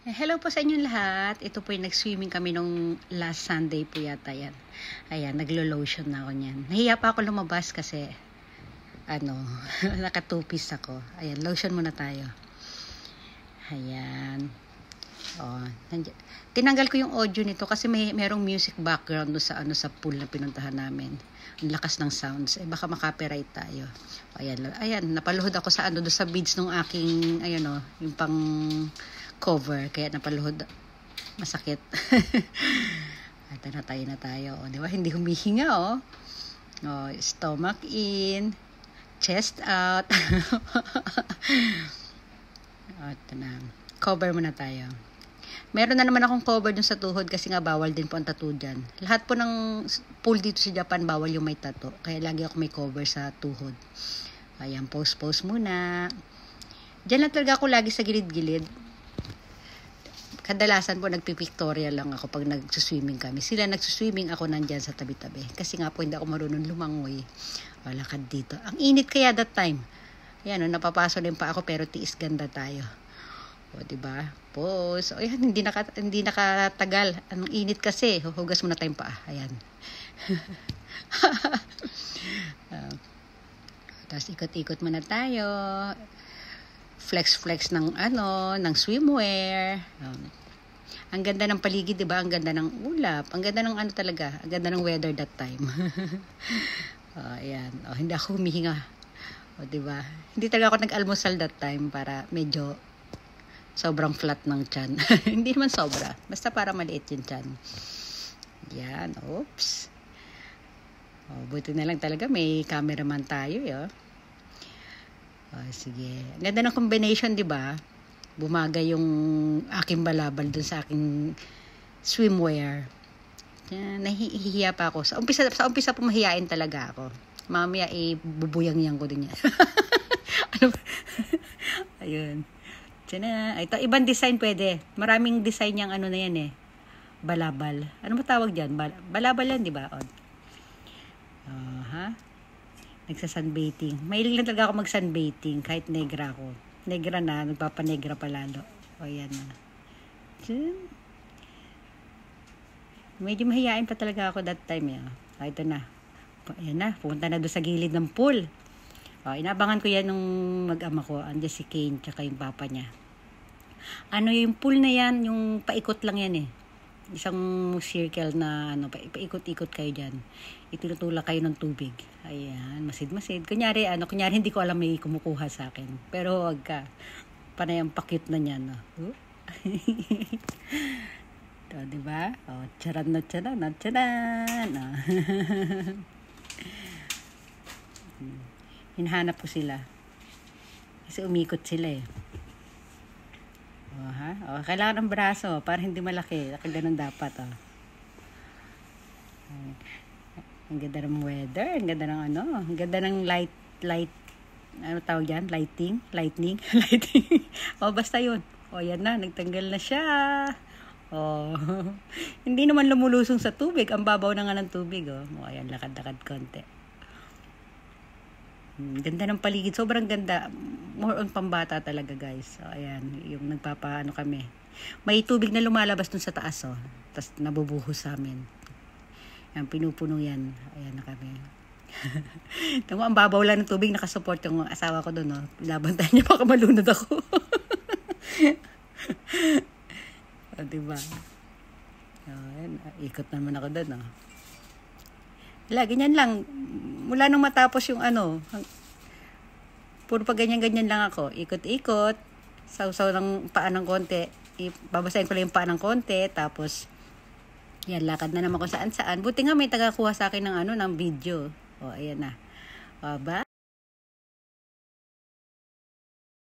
Hello po sa inyong lahat. Ito po yung nag-swimming kami nung last Sunday po yata yan. Ayan, naglo-lotion na ako niyan. Nahiya pa ako lumabas kasi naka two-piece ako. Ayan, lotion muna tayo. Ayan. Tinanggal ko yung audio nito kasi merong music background doon sa pool na pinuntahan namin. Ang lakas ng sounds. Baka makapiright tayo. Ayan, napaluhod ako sa doon sa beads ng aking yung pang cover, kaya napaluhod, masakit. At na tayo. O, di ba? Hindi humihinga, o. O, stomach in, chest out. O, ito na. Cover muna tayo. Meron na naman akong cover dun sa tuhod kasi nga bawal din po ang tattoo dyan. Lahat po ng pool dito sa Japan, bawal yung may tattoo. Kaya lagi ako may cover sa tuhod. Ayan, pose muna. Diyan lang talaga ako lagi sa gilid-gilid. Kadalasan po nagpipictorial lang ako pag nagsuswimming kami. Sila nagsuswimming, ako nandyan sa tabi-tabi. Kasi nga po hindi ako marunong lumangoy. Lakad dito. Ang init kaya that time. Ayan, napapaso din pa ako pero tiis ganda tayo. O, diba? Pose. O, yan, hindi nakatagal. Anong init kasi. Huhugas muna tayong paa. Ayan. Tapos ikot-ikot muna tayo. Flex ng ng swimwear. Ang ganda ng paligid, 'di ba? Ang ganda ng ulap, ang ganda ng talaga, ang ganda ng weather that time. Ayan. Hindi ako humihinga. 'Di ba? Hindi talaga ako nag-almusal that time para medyo sobrang flat ng tiyan. Hindi naman sobra, basta para maliit yung tiyan. Yan, oops. Buti na lang talaga may cameraman tayo, sige. Ganda ng combination, di ba? Bumagay yung aking balabal dun sa aking swimwear. Nahihiya pa ako. Sa umpisa po mahihain talaga ako. Mamaya bubuyang-yang ko din yan. Ayun. Tiyan na. Ito, ibang design pwede. Maraming design yung na yan balabal. Ano ba tawag dyan? Balabal yan, di ba? Nagsa-sunbathing. Mahilig lang talaga ako mag-sunbathing kahit negra ako. Negra na, nagpapanegra pa lalo. Yan na. Medyo mahihain pa talaga ako that time. Ito na. Ayan na, pupunta na doon sa gilid ng pool. Inabangan ko yan nung mag-ama ko. Andiyan si Kane, tsaka yung papa niya. Yung pool na yan, yung paikot lang yan isang circle na paikot-ikot kayo dyan. Itinutulak kayo ng tubig. Ayan, masid-masid. Kunyari hindi ko alam may kumukuha sa akin. Pero wag ka. Panay ang pakit na niyan. Ito, diba? Charan. Hinahanap ko sila. Kasi umikot sila kailangan ng braso para hindi malaki. Ganun dapat. Ang ganda ng weather, ang ganda ng ang ganda ng light, tawag yan? Lightning. Basta yun. Yan na, nagtanggal na siya. Hindi naman lumulusong sa tubig. Ang babaw na nga ng tubig. Ayan, lakad-lakad konti. Ganda ng paligid. Sobrang ganda. More on pambata talaga, guys. Ayan, yung nagpapaano kami. May tubig na lumalabas dun sa taas, Tapos nabubuhos sa amin. Yan, pinupuno yan. Ayan na kami. Tama, ang babaw lang ng tubig. Nakasupport yung asawa ko dun, Labantayan niya, baka malunod ako. Diba? Ayan, ikot naman ako dun, ganyan lang. Mula nung matapos yung puro pa ganyan lang ako. Ikot-ikot. Sausaw ng paa ng konti. Babasahin ko lang yung paa ng konti. Tapos, yan, lakad na naman kung saan-saan. Buti nga may tagakuha sa akin ng ng video. Ayan na. Bye.